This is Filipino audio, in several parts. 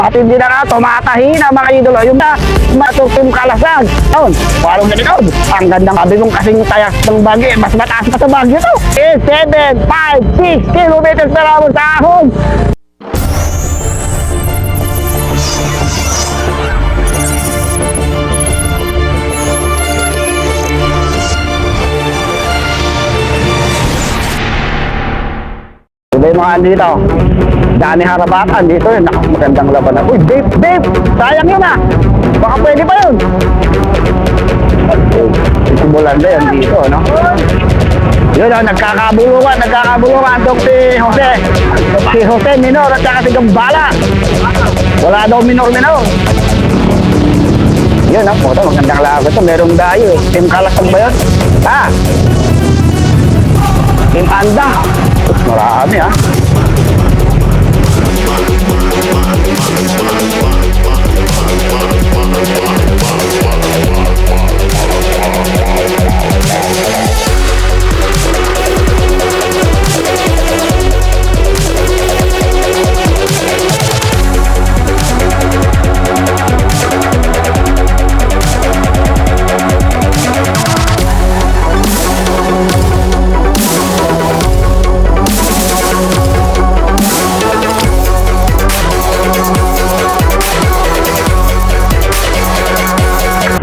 At hindi na nga tumatahi na mga idolo. Yung na matutim kalasag. Yun, walong na likod. Ang gandang sabi kong kasing tayak ng Baguio. Mas mataas pa sa Baguio to. 7, 5, 6 kilometers per hour sa ahon. Iba yung mga dito. Dani harabatan dito yun. Magandang labanan. Uy, babe! Sayang yun ah! Baka pwede pa yun. Simulan na yan dito, no? Yun oh, nagkakabulungan itong si Jose. Si Jose Minor at saka si Gambala. Wala daw minor. Yun oh, ito magandang laban ito. Merong dayo eh. Team Kalasag ba yun? Ha? Team Anda. Marami ah.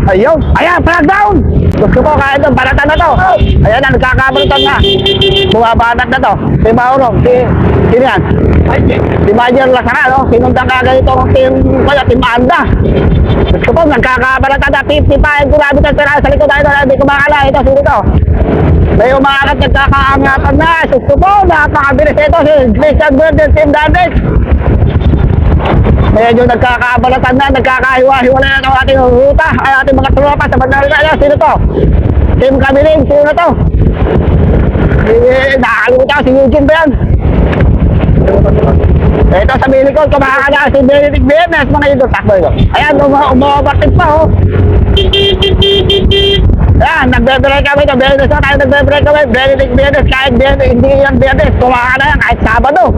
Ayun! Ayan! Flag down! Gusto ko kahit itong balatan na to. Ayan na, nagkakabalutan na. Bumabanat na to. Si Mauro, sino yan? Si Major Lasara, no? Sinundan kagad itong team Anda. Gusto ko, nagkakabalatan na. 55 kilometers per hour sa likod. Hindi ko makala. Ito, sino to? May umaangat, nagkakaangatan na. Gusto ko, napakabilis ito. Si Christian Burden, Team Dandex. Medyo nagkakabalatan na, nagkakahiwa-hiwala na ito ating ruta, ay ating mga tropa sa bandang rin. Sino to? Team Kamiling, sino to? Nakakalimutan, si Eugene ba yan? Ito sa Bilikod, kumakakala si Benedict Bienes, mga idol, takbo ito. Ayan, umabatik pa, oh. Ayan, nagbe-break kami ito, Bienes na tayo nagbe-break kami, Benedict Bienes, kahit hindi yan Bienes, kumakakala yan, kahit Sabado.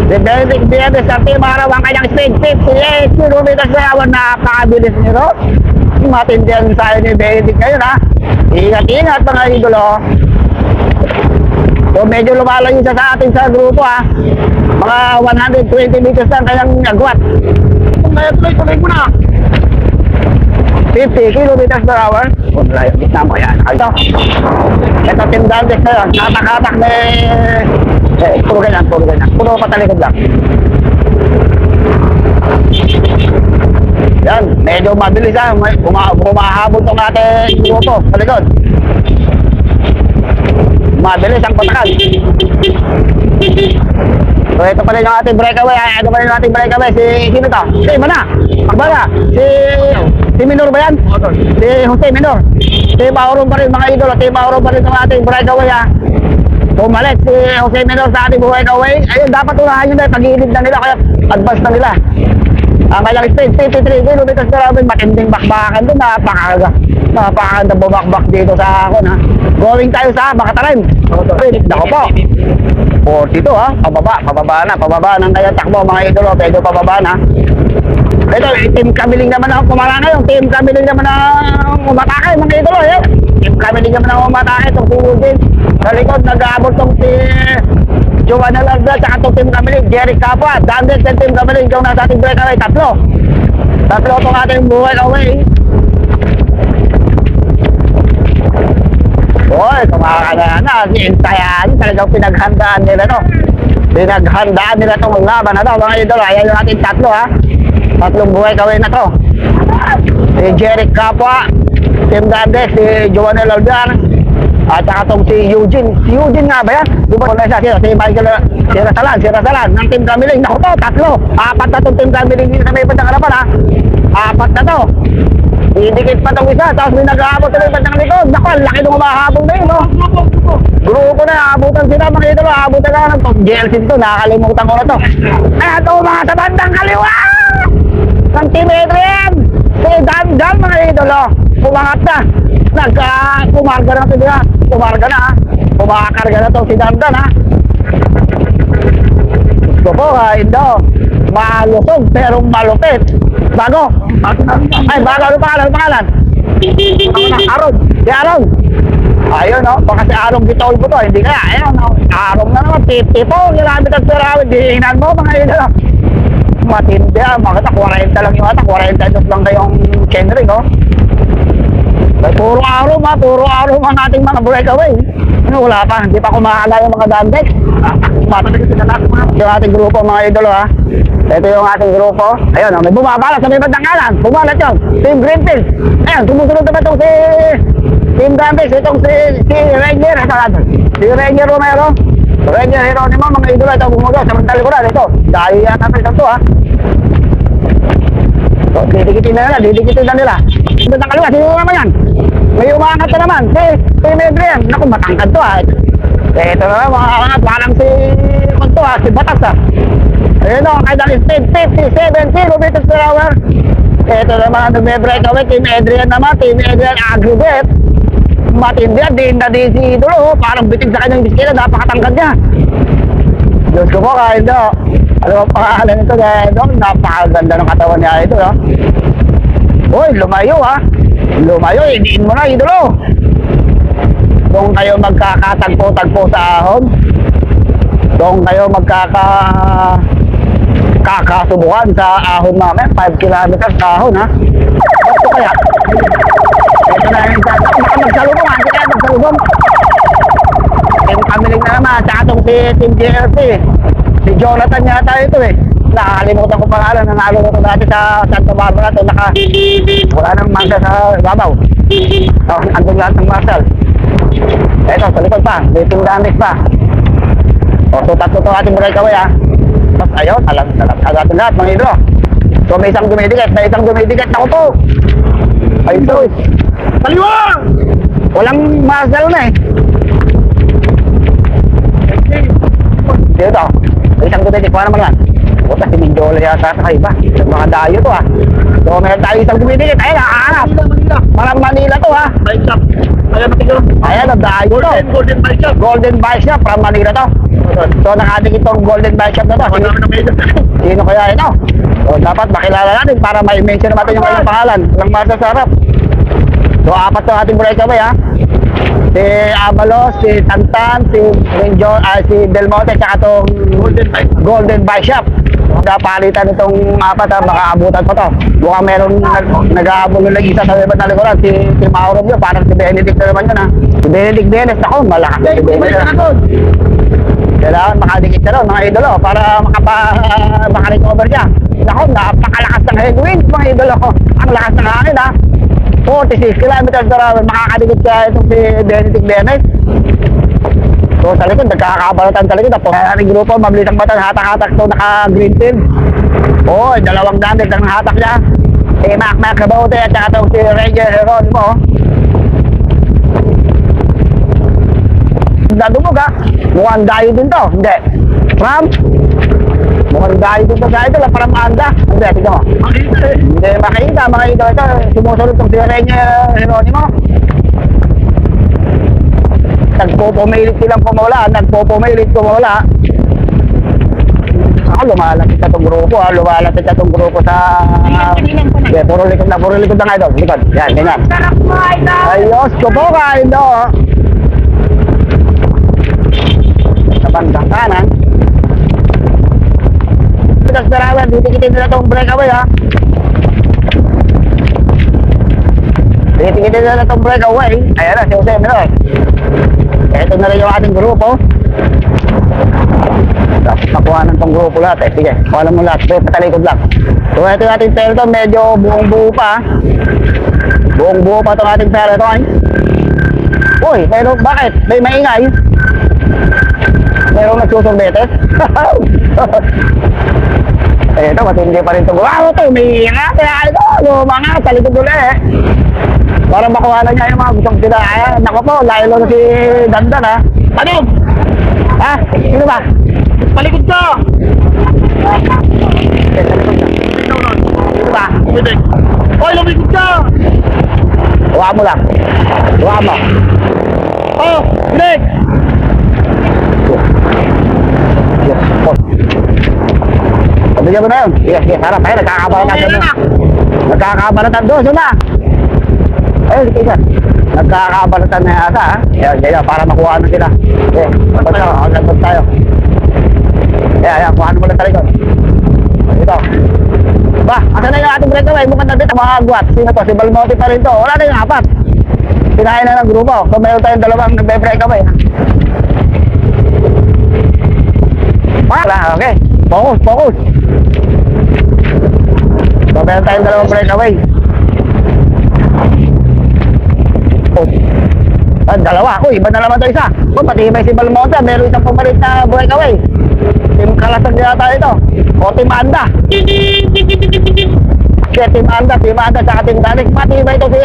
Si Benedict Bienes sa team araw ang kanyang speed 58 kilometers per hour. Napakabilis nito. Matindihan sa'yo ni Benedict ngayon ha. Ingat-ingat mga idolo. So medyo lumalayo siya sa atin sa grupo ha. Mga 120 meters lang kanyang agwat. Tuloy mo na. 50 kilometers per hour. Layo, gitna mo yan. Ito Team Dandex na yun. Natak-atak na puro ganyan. Puro patalikod lang. Yan, medyo mabilis ha. Bumahabol itong ating grupo sa likod. Mabilis ang patakan. So ito pa rin yung ating breakaway. Sino to? Si Mana. Akbala. Si Minor ba yan? Si Jose Minor. Si Mauro pa rin mga idol. Si Mauro pa rin ng ating breakaway ha. Pumalit si Jose Minor sa ating breakaway. Ayun, dapat unahan yun dahil pag-iinip na nila. Kaya advance na nila. Ang kailang speed, 53 kilometers per hour. Matinding bakbakan doon. Napakaganda bumakbak dito sa akon ha. Going tayo sa Makatarim. Dako po. 42 ha. Pababa na kaya takbo mga idolo. Medyo pababa na. Ito, Team Kamiling naman ang kumara ngayon. Team Kamiling naman ang umatake mga idolo. Team Kamiling naman ang umatake. Itong si Eugene. Sa likod, nag-aabot itong si Joanna Larda. Saka itong Team Kamiling, Jerry Capua. Dandex and Team Kamiling. Yung nasa ating breakaway, tatlo itong ating buhay away. Oy, kumakakala na. Intayan. Talagang pinaghandaan nila to. Pinaghandaan nila itong laban na to mga idolo. Ayan yung ating tatlo ha. Tatlong buhay kawin na to. Si Jerry Capua, Team Dandex, si Joanna Larda, at saka itong si Eugene. Si Eugene nga ba yan? Di ba kung siya? Si Michael Sirasalan ng Team Kamiling. Naku to, tatlo. 4 na itong Team Kamiling dito sa may bandang harapan ha. 4 na to. Idikit pa itong isa. Tapos may nag-aabot sa may bandang likod. Naku, ang laki nung umahabol na yun. Grupo na, abutan sila mga idolo. Abutan na ng GLC dito. Nakakalimutan ko na to. Ayan ito mga sa bandang kaliwa ng Team Adrian. Si Dan mga idolo. Pumangat na. Pumarga na ito nila. Pumarga na ha. Pumakarga na ito si Dan ha. Gusto po ha, Indo. malusog pero malupit. Bago. Ay, bago. Ano pangalan? Aron. Si Aron. Ayun, no? Baka si Aron Gitol po to. Hindi kaya. Ayun, no? Aron na naman. 54 kilometers per hour. Dihinan mo, mga idol. Matindi, makita. 40 lang yung ata. 42 lang kayong Henry, no? Puro araw ang ating mga breakaway. Ano, wala pa, hindi pa kumakala yung mga dandek. Yung ating grupo mga idolo ha. Ito yung ating grupo. Ayun, may bumabala sa may bandang kanan. Bumalat yun, Team Greenfield. Ayun, sumusunod naman itong si Team Dantex. Itong si Rainier. Si Rainier Romero. Rainier Geronimo, mga idolo. Ito bumugaw sa bandang likuran. Ito, dahil yan natin ito ha. So, didikitin na nila. Bandang kaliwa, sino naman yan? May umangat na naman. Si Medrian. Naku, matangkad to ha. Ito na lang, mga kangat. Parang si Batas ha. Ayun o, kaya ng speed, 57 kilometers per hour. Ito naman, nagme-breakaway. Team Adrian naman, Team Adrian aggregate. Matindi yan, din na din si Idolo. Parang bitig sa kanyang biskila, napakatangkad niya. Diyos ko po, kahit o. Ano ang pangalan nito, kahit o. Napakaganda ng katawan niya ito, no? Uy, lumayo ha. Lumayo, idiin mo na, Idolo. Kung kayo magkakatagpo-tagpo sa ahon, kung kayo kakasubukan sa ahon namin, 5 kilometers sa ahon, ha? Ito kaya? Ito na yung magsalubong, hindi kaya magsalubong. Kamiling na naman, tsaka itong si Team GLC. Si Jonathan yata ito eh. Nakakalimutan ko pangalan, nanalo ko dati sa Santa Barbara ito, wala nang masa sa babaw. Andun lahat ng marshal. Eto, sa likod pa, may Team Dantex pa. O, so tatlo ito ating breakaway ha. Tapos ayun, agad lahat mga idolo. So may isang dumidikit ako po. Ay ito eh. Kaliwa! Walang marshal na eh. Dito, may isang dumidikit, wala naman yan. Buta si Mindiola yata sa iba. Mga dayo to ha. So meron tayo isang dumidikit. Ayun, nakaanap. Parang Manila to ha. Bike shop. Ayan, ang dayo to. Golden Bike Shop. Golden Bike Shop, from Manila to. So nakadikit itong Golden Bike Shop na to. Sino kaya ito? So dapat makilala natin para may mention natin yung kanyang pangalan. Walang masa sa harap. So apat to ating breakaway ha. Si Avalos, si Tantan, si Belmonte, tsaka itong Golden Bike Shop. Napalitan itong apat ha, baka abutan pa to. Mukhang meron nag-aabol ng isa sa iba't na likuran. Si Mauro yun, parang si Benedict na naman yun ha. Si Benedict Dennis, ako, malakas si Benedict. Kailangan makadikit na ron, mga idolo, para makarecover siya. Ako, napakalakas ng headwind, mga idolo ko. Ang lakas ng hangin ha. 46 kilometers per hour, makakadikit siya itong si Benedict Dennis. So sa likod, nagkakabalatan sa likod. Tapos ating grupo, mabilis ang batan, hatak-hatak ito, naka-Greenfield. Oo, dalawang Dantex ang hatak niya. Si Mac Cabote at saka itong si Ranger Geronimo. Dadumog ha, mukhang dayo din to. Hindi, Ram, mukhang dayo din to sa ito, parang anda. Hindi, tignan mo. Hindi makikita, mga ito. Sumusunod itong si Ranger Geronimo. Nagpupumilit silang pumula. Ako, lumalapit na itong grupo ha. Lumalapit na itong grupo sa... Okay, puro likod na nga ito. Likod, yan, ganyan. Ayos ko po ka ito. Sa bandang kanan. Pitas Perawan, titikitin nila itong breakaway ha. Titikitin nila itong breakaway. Ayan na, si Jose Menor. Ito na rin yung ating grupo. Nakuhanan tong grupo lahat eh. Sige, kuhanan mo lahat. Patalikod lang. So ito yung ating peloton. Medyo buong-buo pa. Buong-buo pa itong ating peloton. Uy, pero bakit? May maingay. Merong nagsusurbetes. Ito, matindi pa rin itong grupo. Ito, may ingat. Ito, mga talikod ulit eh. Para makuhanan niya yung mga gustong sila. Ayan, naku po, layo na si Dandan ha. Ano? Ha? Sino ba? Palikod ka! Sino ba? Hoy, lumikod ka! Huwag mo lang. Huwag mo. Oh, bilig! Yes, po. Bigyan mo na yun. Sige, harap. Ayun, nagkakabalatan doon. Nagkakabalatan doon. Suna. Ayun, sige. Nagkakabalatan na yata, ha? Yan, para makuha ano sila. Okay, hanggang tayo. Yan, kuhaan mo lang talikod. Ito. Ba, asa na yung ating breakaway? Mukhang nandito mga agwat. Sino to? Si Balmote pa rin to. Wala na yung apat. Pinahin na ng grupo. So, mayroon tayong dalawang nagbe-breakaway. Wala, okay. Focus. So, mayroon tayong dalawang breakaway. Oh. Dalawa. Uy, iba na naman ito isa. Pati may si Balmote. Meron isang pumalit na breakaway. Team Kalasag yata ito. O Team Anda. Kaya Team Anda saka Team Danik. Pati ba ito si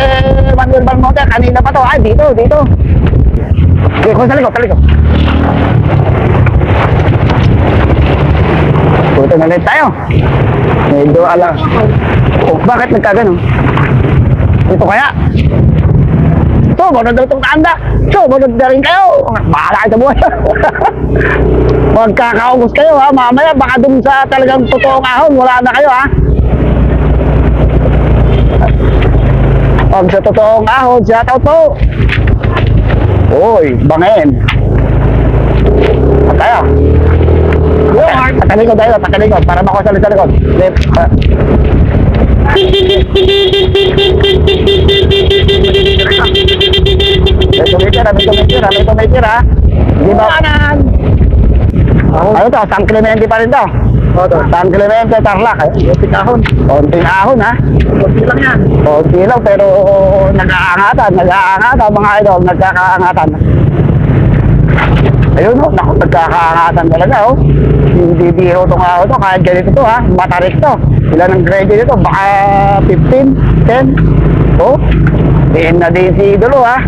Manuel Balmote? Kanina pa to. Ay, dito. Okay, kung sa likod. Puto na ulit tayo. Medyo alam. Oh, bakit nagkagano? Ito kaya? Ito, bunod daw itong Anda. So, bunod na rin kayo. Bahala kayo sa buhay. Magkakaubos kayo, ha. Mamaya, baka dun sa talagang totoong ahon, wala na kayo, ha. Pag sa totoong ahon, shout out po. Uy, bangin. At tayo. Patalikod tayo, para makuha sa likod. May tumitira. Di ba? Ano to? San Clemente pa rin to? San Clemente, Tarlac. Konting ahon, ha? Konti lang yan. Konti lang, pero nag-aangatan, mga idol, nagkakaangatan. Ayun, no? Naku, nagkakaangatan talaga, oh. Hindi biro itong ahon to, kahit ganito to, ha? Matarik to. Ilan ang grade dito? Baka 15, 10. Oh, diin na din si Idolo, ha?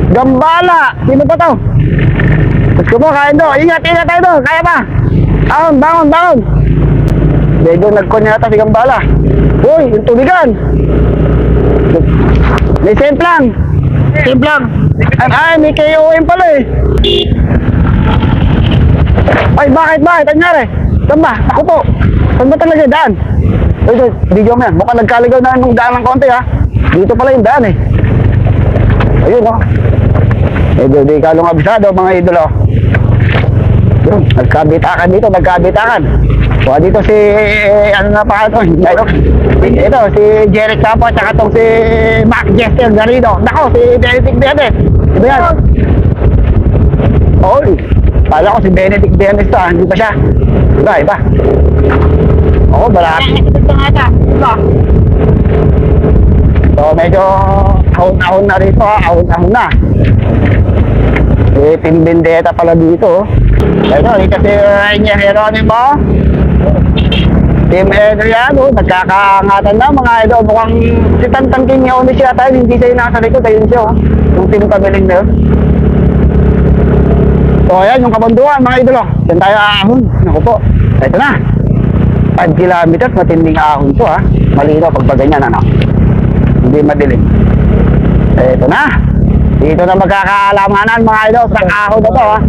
Gambala! Sino pa to? Gusto mo, kain do. Ingat tayo do. Kaya pa? Bangon. Medyo nagkunyata si Gambala. Uy, yung tubigan. May simplang. Ay, may KOM pala eh. Ay, bakit? Ang nangyari? Saan ba? Ako po. Saan ba talaga daan? Ito, video mo yan. Mukhang nagkaligaw na nung daan ng konti, ha? Dito pala yung daan eh. Ayun, oh. Medyo di kalong abisado, mga idolo. Yun, nagkabitakan dito. Kuha dito si, ano na pa ito? Ito, si Jeric Capo, tsaka itong si Mac Jester Garrido. Nako, si Benedict Benes. Diba yan? Oy, pala ko si Benedict Benes to, hindi pa siya. Iba. Oo, balaki. So, medyo ahon na rito, ha? Ahon na. Team Vendetta pala dito. Ito, kasi Rainier Geronimo. Team Adriano, nagkakaangatan na mga idol. Mukhang si Tantang King yung umis yata, hindi sa'yo nasa likod. Ayun siya, oh. Yung team pabiling na yun. So, ayan, yung kabunduan, mga idol. Diyan tayo ahon. Naku po. Ito na. 5 kilometers, matinding ahon to, ha. Malino pag ganyan, ano. Hindi madilim. Ito na. Dito na magkakaalamanan, mga idol, sa ahon na to, ha.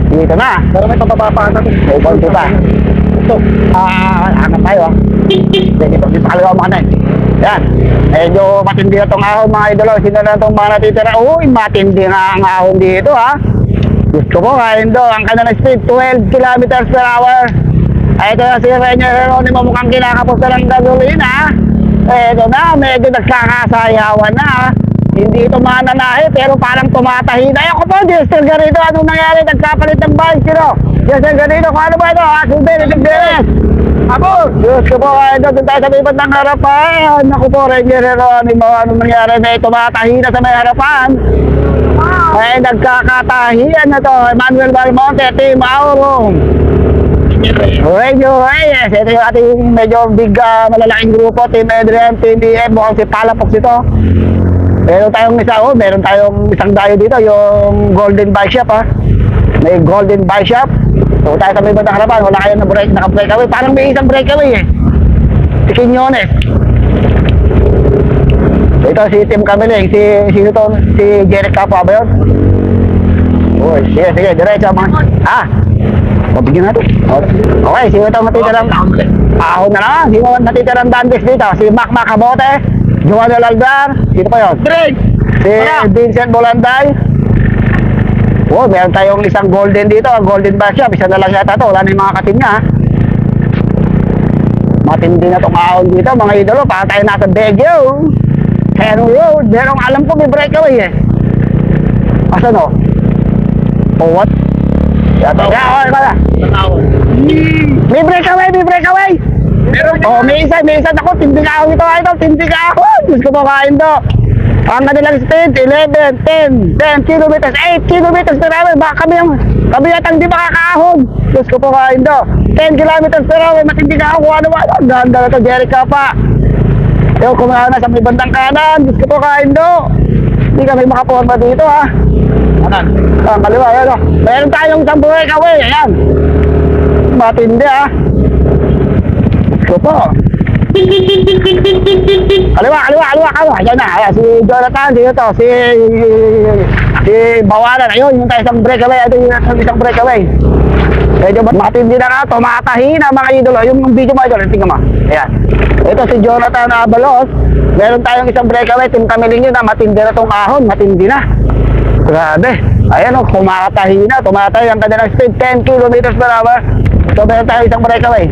Dito na. Pero may pababaan natin. May konti pa. Ito. Angat tayo, ha. Dito kaliwa mga natin. Yan. Medyo matindi na itong ahon, mga idol. Sino na itong mga natitira? Uy, matindi nga ang ahon dito, ha. Gusto mo, kain do. Ang kanilang speed, 12 kilometers per hour. Ito na si Rainier Geronimo, mukhang kinakapos na ng gasolina. Ito na, medyo nagkakasayawan na, ha. Hindi ito mananahe, pero parang tumatahi na. Ako po, Jester Garrido, anong nangyari? Nagkapalit ng bicycle, sino? Jester Garrido, kung ano ba ito? Si Benedict Benes. Ako, Diyos ko po, doon tayo sa may bandang harapan. Ako po, Rainier Geronimo, anong nangyari? May tumatahi na sa may harapan. Ay, nagkakatahian na to. Manuel Balmote, Team Aurum. Radio Reyes. Ito yung ating medyo big, malalaking grupo. Team Adrian, Team BF. Mukhang si Palapox ito. Meron tayong isang dayo dito, yung Golden Bike Shop, ha. May Golden Bike Shop. So tayo sa may bandang harapan, wala kayo na naka-breakaway. Parang may isang breakaway eh. Si Quiñones. Ito si Tim Camiling, sino to? Si Jeric Capua ba yun? Uy, sige, diretso mga. Pabigyan natin. Okay, sino ito matitirang ahon na lang. Sino matitirang dandes dito? Si Mac Macabote, Juan Lalgar, sino pa yun? Drake! Si Vincent Bolanday. Oh, meron tayong isang golden dito, Golden Bike Shop. Isa na lang yata to, wala na yung mga katim niya. Matindi na itong ahon dito, mga idolo. Para tayo nasa Baguio, Henry Road. Merong alam ko may breakaway eh. Asan o? Oh, what? Okay, pala. May breakaway! Oh, may isa ako, tindig ahon ito, idol, tindig ahon. Gusto ko kain to. Ang kanilang speed, 11, 10 kilometers, 8 kilometers per hour. Baka kami yatang di makakaahon. Diyos ko po kain do. 10 kilometers per hour, matindi ka ako. Ano. Ganda na to, Jeric Capua. Yung kumana sa may bandang kanan. Diyos ko po kain do. Hindi kami makaporma dito, ha. Kanan. Kaliwa, yan o. Meron tayong isang breakaway. Ayan. Matindi, ha. Diyos ko po. Kaliwa. Ayan na. Ayan, si Jonathan, dito to. Si Bawalan. Ayun, yung tayo isang breakaway. Ito yung isang breakaway. Medyo matindi na nga. Tumatahi na mga idolo. Yung video mo, idolo. Tingnan mo. Ayan. Ito si Jonathan Abalos. Meron tayong isang breakaway. Team Camiling yun na. Matindi na tong ahon. Matindi na. Grabe. Ayan o. Tumatahi na. Tumatahi ang kanilang speed. 10 kilometers per hour. So, meron tayong isang breakaway.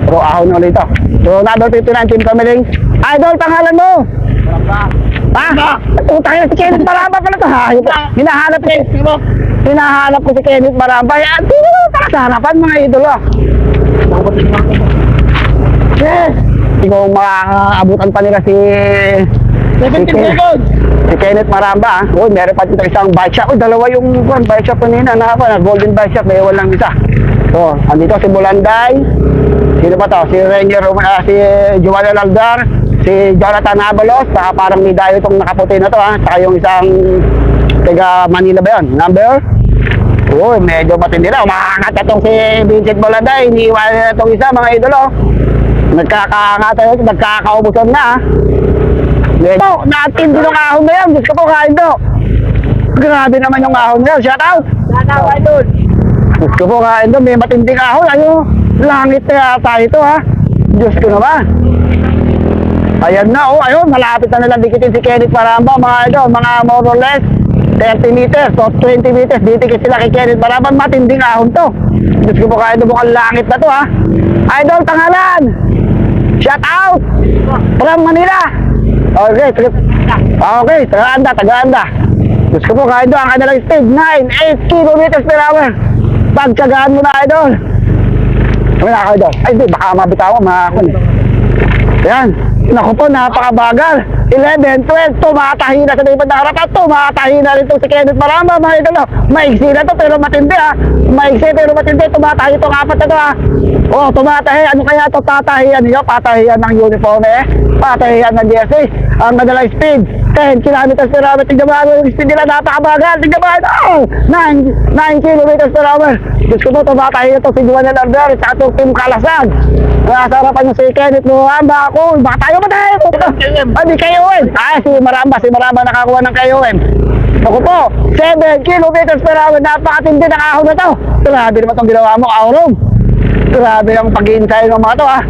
Pero ahon na ulit ito. So, number 59, Team Camiling. Idol, pangalan mo? Ha? Utang na si Kenneth Maramba pala ito. Hinahanap ko si Kenneth Maramba. Yan, sino naman para sa harapan, mga idolo? Yes. Hindi ko makaabutan pa nila si Kenneth Maramba. Uy, meron pa dito isang bike shop. Uy, dalawa yung bike shop kanina. Na Golden Bike Shop. May walang isa. So, andito si Bolanday. Sino pa to? Si Ranger, si Juan Lalgar, si Jonathan Abalos, parang may dayo itong nakaputi na to, ha. Saka yung isang taga Manila ba yun? Number? Uy, medyo matindi na. Umakangat itong si Vincent Bolanday. Iniiwan na itong isa, mga idolo. Nagkakaubusan na, ha. Medyo, natindi ng ahon na yan. Diyos ko po, kain to. Grabe naman yung ahon na yan. Shout out! Idol! Diyos ko po, kain to. May matinding ahon. Ayun. Langit na yata ito, ha. Diyos ko naman. Ayan na, ayun, malapit na nilang dikitin si Kenneth Maramba, mga idol, mga more or less 30 meters, so 20 meters, didikit sila kay Kenneth Maramba. Matinding ahon to. Diyos ko po kayo, mukhang langit na to, ha. Idol, pangalan! Shout out! From Manila! Okay, Tagaanda. Diyos ko po kayo, ang kanilang speed, 8 kilometers per hour. Pagtsagaan mo na, idol. Ay, di, baka mabitaw ako, yan. Naku po, napakabagal. 11, 12, tumatahi na sa ibang harapan. Tumatahi na rin itong si Kenneth Maramba, mga idolo. Maigsi na to, pero matindi, ha. Maigsi, pero matindi. Tumatahi itong apat na to, ha. Oh, tumatahi. Ano kaya ito? Tatahiyan niyo? Patahiyan ng uniform, eh. Patahiyan ng DSA. Ang madalang speed, 10 kilometers per hour. Tignan mo, yung speed nila napakabagal. Tignan mo, 9 kilometers per hour. Diyos ko po, tumatahi ito si Juan Lalgar sa atong Team Kalasag. Nasa harapan yung si Kenneth Maramba. Ako, baka tayo matay. Hindi kayo, si Maramba nakakuha ng KOM. Ako po, 7 kilometers per hour. Napakatindi ng ahon na to. Grabe naman itong ginawa mo, Aurum. Grabe ang pag-iintay ng mga to, ha.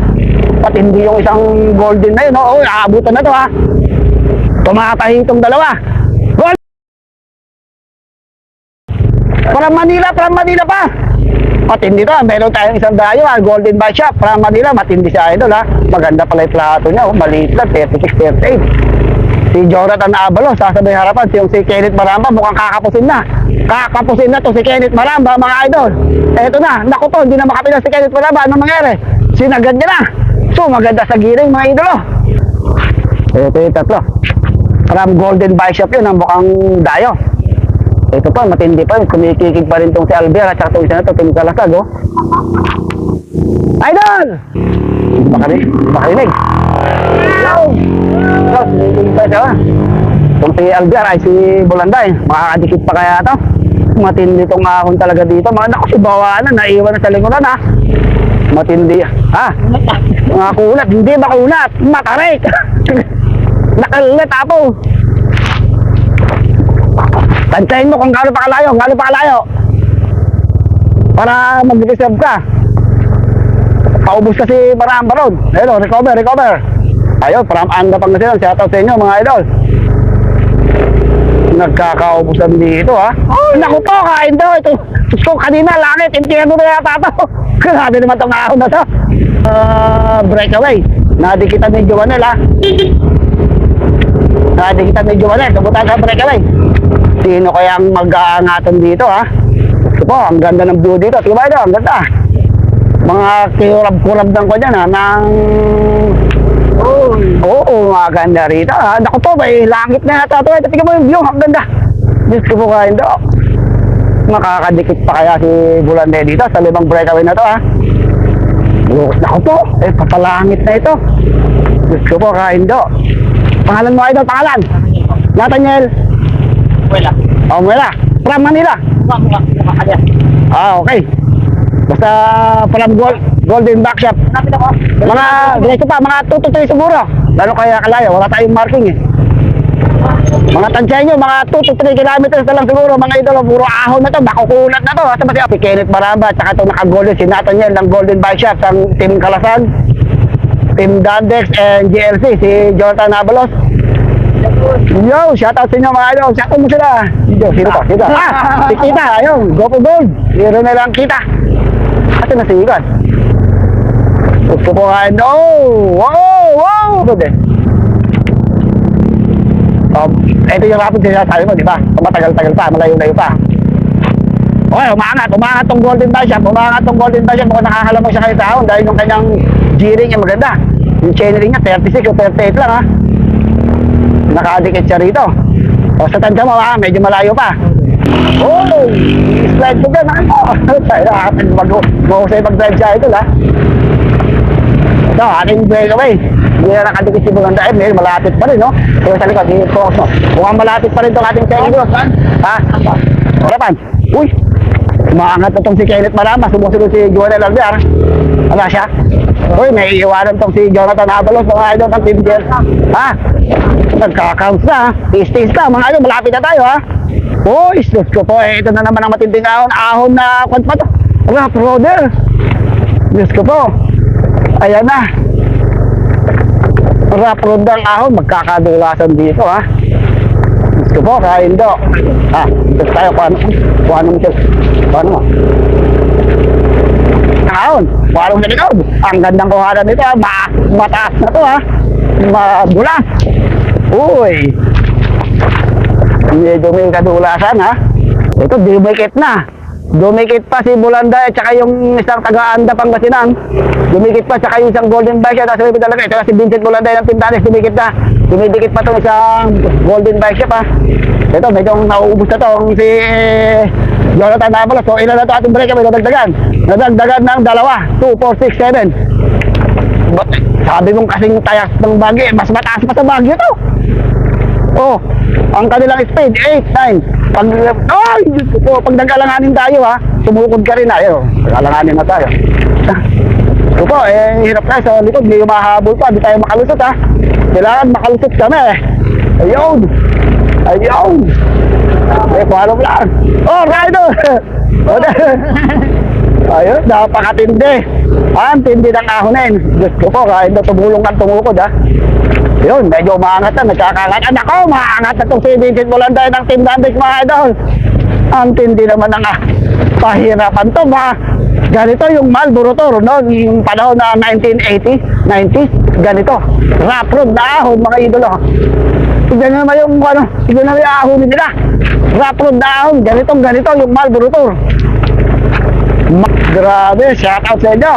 Patindi yung isang golden na yun, no? Aabutan na to, ha. Tumatahi itong dalawa. Gold! From Manila pa. Matindi to, meron tayong isang dayo, ha. Golden Bike Shop, from Manila, matindi si idol, ha. Maganda pala yung plato niya, maliit lang, 36, 38. Si Jonathan Abalos, sasabay harapan, si Kenneth Maramba, mukhang kakapusin na. Kakapusin na to si Kenneth Maramba, mga idol. Eto na, naku to, hindi na makapilas si Kenneth Maramba. Anong nangyari? Sinagad niya na. So, maganda sa giring, mga idolo. Ito yung tatlo. From Golden Bike Shop yun, ang mukhang dayo. Ito pa, matindi pa. Kumikikig pa rin tong si Albier at saka itong isa na ito, Tim Kalasag, oh. Idol! Makarinig. Yo! So, sinigig pa siya, ah. Itong si Albier ay si Bulanday. Makakadikit pa kaya ito. Matindi itong ahon talaga dito. Mga naku, si Bawanan, naiwan na sa likuran, ha. Matindi, ha. Mga kulat, hindi makulat. Matarik. Nakalit ako. Tantayin mo kung gaano pa kalayo. Para mag-reserve ka. Paubos kasi maraan pa ron. Ayun, recover. Ayun, from Anda Pangasinan. Shout out sa inyo mga idol. Nagkakaubusan dito, ha. Oh, naku to, kain daw. Ito, gusto kanina, langit. Intiyado na yata to. Grabe naman itong ahon na to. Breakaway. Nadikitan ni Joanel, ha. Nadikitan ni Joanel. Kabutan sa breakaway. Sino kaya ang mag-aangatan dito, ha? Ito po, ang ganda ng view dito. Sige ba ito? Ang ganda. Mga kurab-kurab ng ko dyan, ha? Oo, mga ganda rito, ha? Naku po, may langit na yata ito. Tingnan mo yung view, ang ganda. Diyos ko po kain do. Makakadikit pa kaya si Bulande dito sa 5 breakaway na to, ha? Naku po, papalangit na ito. Diyos ko po kain do. Pangalan mo, idol, pangalan? Nathaniel? Muela. From Manila? Okay. Basta from Golden Backshop. Mga, diretso pa, mga 2 to 3 siguro. Lalo kaya kalayo, wala tayong marking eh. Mga tansya nyo, mga 2 to 3 kilometers na lang siguro, mga idol, puro ahon na to, makukunat na to. Si Kenneth Baramba, at saka itong naka-golden, si Nathaniel ng Golden Backshop, ang Team Kalasag, Team Dandex, and GLC, si Jonathan Abalos. Yo, shoutout sa inyo mga idol. Shoutout mo sila. Yo, sino to? Si Kita, ayun. Go for gold. Zero na lang Kita. Kasi nasigan. Gusto ko kain. Oh, wow. Good eh. Ito yung rapid sinasabi mo, di ba? Matagal-tagal pa, malayo-layo pa. Okay, umangat tong Golden Backshop. Mukhang nakakalamang siya kayo taon dahil yung kanyang G-ring yung maganda. Yung chainring niya, 36 o 38 lang, ha. Nakadikit siya rito. O sa tansya mo, ha, medyo malayo pa. Oh, slide ko dyan, mahusay mag-drive siya ito, ha. Ito, ating breakaway. Hindi na nakadikit si Bulanda. May malapit pa rin, no? Pero sa likod, hindi focus mo. Mukhang malapit pa rin itong ating technical. Ha? Harapan. Uy, umaangat na itong si Kenneth Marama. Sumusunod si Joanel Albiar. Ano siya? Uy, may iiwanan itong si Jonathan Abalos, mga idol ng Team Gel. Ha? Nagka-counts na, tis-tis na, mga idol, malapit na tayo, ha? Uy, sus ko po, ito na naman ang matinding ahon na kwan pa to. Rough roader. Diyos ko po. Ayan na. Rough road ang ahon, magkakadulasan dito, ha? Diyos ko po, kain do. Ha, dito tayo, kuha mo. Ahon, kuha mo sa likod. Ang gandang kuhanan nito, ha? Mataas na to, ha? Mabula. Uy. Medyo may kadulasan, ha? Ito, dumikit na. Dumikit pa si Bulanda at saka yung isang taga-Anda Pangasinan. Dumikit pa saka yung isang Golden Bike. Tapos may talaga ito si Vincent Bulanda ng Team Dandex. Dumikit na. Dumidikit pa itong isang Golden Bike shop, ha? Ito, medyo nauubos na itong si Jonathan Abalos. So, ilan na ito ating break, may nadagdagan. Nadagdagan ng 2, 4, 6, 7. Sabi mong kasing tayak ng Baguio, mas mataas pa sa Baguio to. Oh, ang kanilang speed, 8, 9. Pag nag-alanganin tayo, ha, sumukod ka rin, ayaw. Alanganin na tayo. Ito po, hirap tayo sa likod, hindi mahabol pa, hindi tayo makalusot, ha. Kailangan makalusot kami, Ayun. Paano lang? Oh, rider! Ayun, napakatindi. Ang tindi ng ahonin. Diyos ko po, kahit na tumulong kang tumukod, ha. Yun, medyo umaangat na, nagkakalat. Ako, umaangat na itong si Vincent Bulanda ng Team Dandex, mga idol. Ang tindi naman ng pahirapan to, ganito yung Marlboro Toro, no? Yung panahon na 1980, 90s, ganito. Rough road na ahon, mga idolo. Tignan naman yung, tignan naman yung ahonin nila. Rough road na ahon, ganito yung Marlboro Toro. Grabe, shout out sa inyo.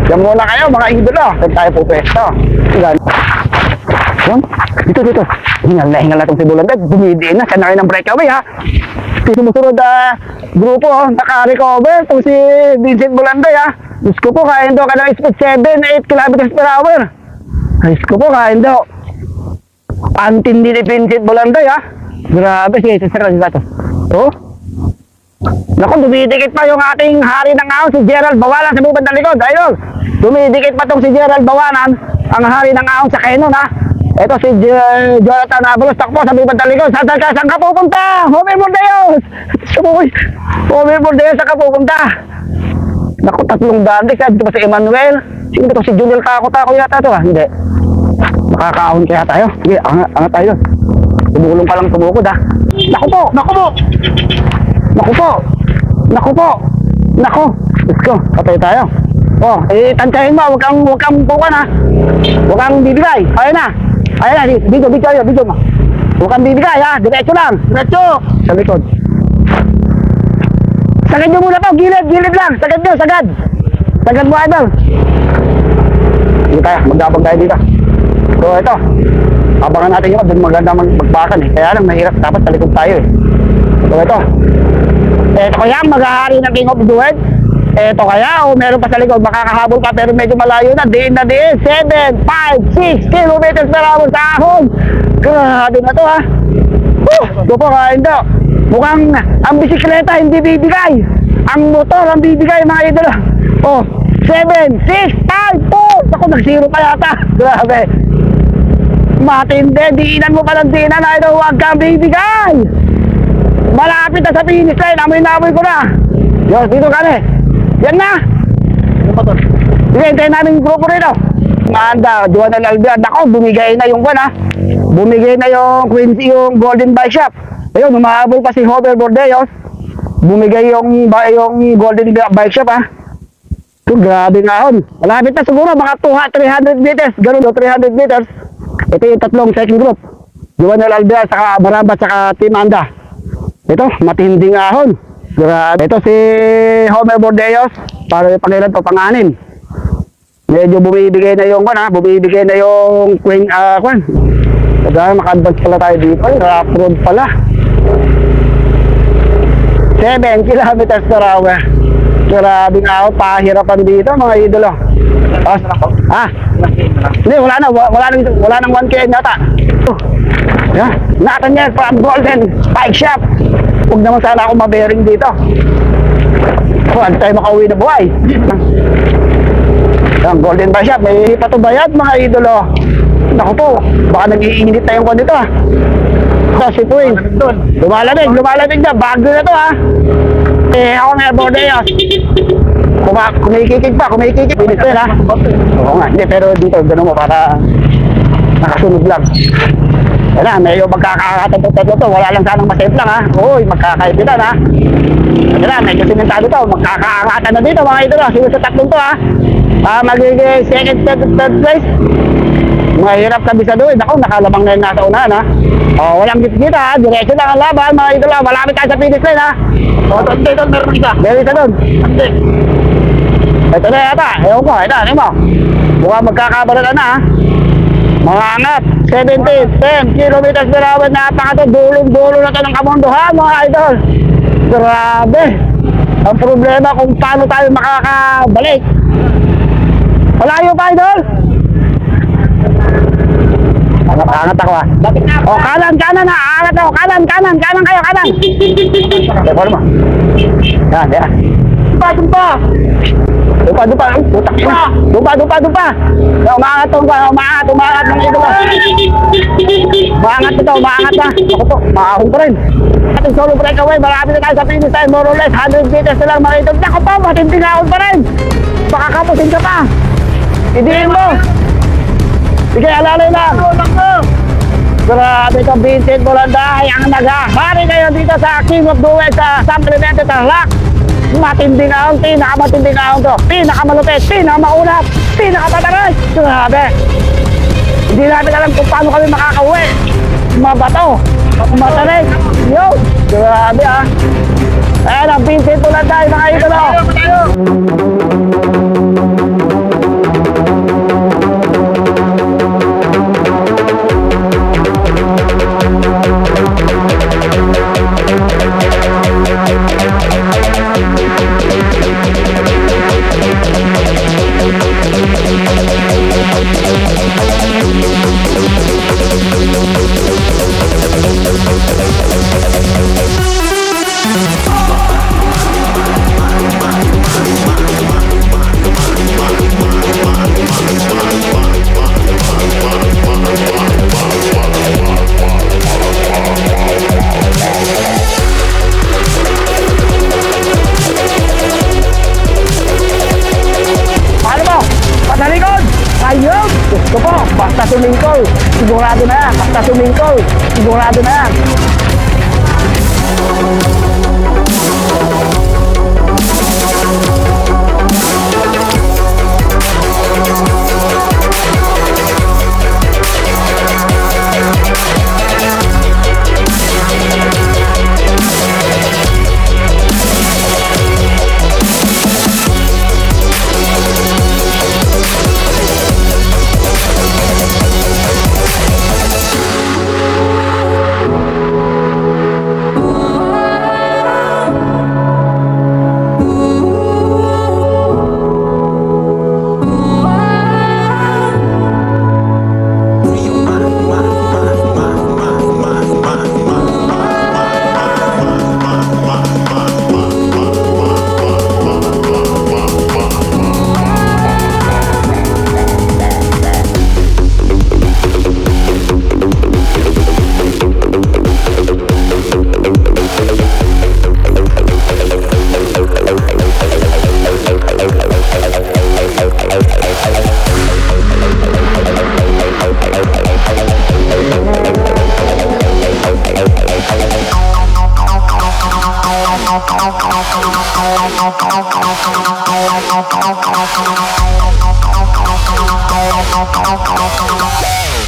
Diyan muna kayo, mga idolo. Kaya tayo po pwesto. Yan. Dito. Hingal na itong si Bulanda. Dumidiin na. Siya na rin ng breakaway ha. Sumusunod grupo naka-recover. Itong si Vincent Bulanday ha. Diyos ko po, kain daw ka ng speed 7-8 kilometers per hour. Diyos ko po, kain daw. Antindi ni Vincent Bulanday ha. Grabe, sige, sasara to. Oh. Naku, dumidikit pa yung ating hari ng ahon, si Gerald Bawalan sa bubandang likod. Ayun, dumidikit pa tong si Gerald Bawalan, ang hari ng ahon sa Kenon ha. Ito si Jonathan Avalos, takbo sa bubandang likod. Saan ka pupunta? Homer Bordeos! Homer Bordeos, saan ka pupunta? Naku, 3 dante, sabi ito pa si Emmanuel. Sino ito? Si Junior Tako yata ito ha? Hindi. Makakaahon kaya tayo. Sige, angat tayo. Tumulong ka lang tumukod ha. Naku po! Let's go. Patay tayo. Oh, tantyahin mo. Huwag kang bukan ha. Huwag kang bibigay. Ayan na. Video mo. Huwag kang bibigay ha. Diretso lang. Sa likod. Sagad nyo muna po. Gilid lang. Sagad mo, idol. Dito tayo. Magdabang tayo dito. So, ito. Abangan natin yun. Doon maganda magbakan eh. Kaya lang, mahirap. Dapat sa likod tayo eh. So, ito. Ito kaya, mag-ahari ng King of the World. Ito kaya, meron pa sa likod. Makakahabol pa, pero medyo malayo na. Diin. 7, 5, 6 kilometers per hour sa ahon. Grabe na to ha. Ito po, kain daw. Mukhang ang bisikleta hindi bibigay. Ang motor ang bibigay, mga idolo. Oh, 7, 6, 5, 4. Ako, nag-0 pa yata. Grabe. Matindi, diinan mo pa ng diinan, idol. Huwag kang bibigay. Malapit na sa finish line. Amoy ko na. Yos, dito ka na eh. Yan na. Sige, hintayin namin yung grupo rito. Manda, Juan and Albion. Ako, bumigay na yung buwan ha. Bumigay na yung Quincy, yung Golden Bike Shop. Ayun, humahabol pa si Homer Bordeos. Bumigay yung Golden Bike Shop ha. Ito, grabe nga hon. Malapit na siguro, mga 300 meters. Ganun o, 300 meters. Ito yung tatlong second group. Juan and Albion, saka Baramba, saka Team Anda. Ito, matinding ahon. Grabe. Ito si Homer Bordeos. Para pangilan to, pang-anim. Medyo bumibigay na yung bumibigay na yung Queen, Kaya maka-advance pala tayo dito. Ay, rough road pala. 7 kilometers per hour. Grabe nga ako, pahirapan dito mga idolo. Hindi, wala nang 1 km yata. Yeah. Nathaniel from Golden Bike Shop. Huwag naman sana ako mabering dito. Huwag tayo makauwi na buhay. Ang Golden Bike Shop, may patubayad mga idolo. Naku po, baka nag-iinit na yung kwan dito ha. Ito si Twin. Lumalamig na, bago na to ha. Ako nga Bordeos. Kumikikig pa. Pinis ko yun ha. Oo nga, hindi, pero dito, gano'n mo para nakasunod lang. Wala, medyo magkakakatapot to. Wala lang sanang masave lang ha. Uy, magkakaipitan ha. Wala, medyo simentado to. Magkakakatan na dito mga idolo. Sino sa tatlong to ha. Magiging second, third place. Mahirap kabisado eh. Ako, nakalamang na yung nasa unahan ha. Walang git-gita ha. Diretso lang ang laban mga idolo. Malapit tayo sa finish line ha. Doon, meron isa. Meron isa doon. Ito na yata. Ewan ko, ito mo. Mukhang magkakabarala na ha. Mga angat. 17, 10 kilometers per hour. Napakato, dulong-dulo na ito ng kamunduhan mga idol. Grabe. Ang problema kung paano tayo makakabalik. Malayo pa idol. Angat ako ha. Kanan ha. Angat ako. Kanan kayo. Follow mo. Yan. Dupa. Umaangat ng ito ba? Umaangat na. Ako po, maahon ko rin. Ating solo breakaway, marami na tayo sa finish line, more or less, 100 meters na lang mga ito. Ako pa, matinding ahon pa rin. Baka kapusin ka pa. Idiin mo. Sige, alalay lang. Grabe ito, Vincent Bulanday, ang naghahari ngayon dito sa King of the West sa San Clemente Tarlac. Matinding ahon, pinakamatinding ahon to. Pinakamalupit, pinakamaunat, pinakapataray. Grabe. Hindi natin alam kung paano kami makakauwi. Mabato, matarik. Yo, grabe ah. Ayan ang Vincent Bulanday, mga idolo. sa swimming pool. Sigurado na yan. Go.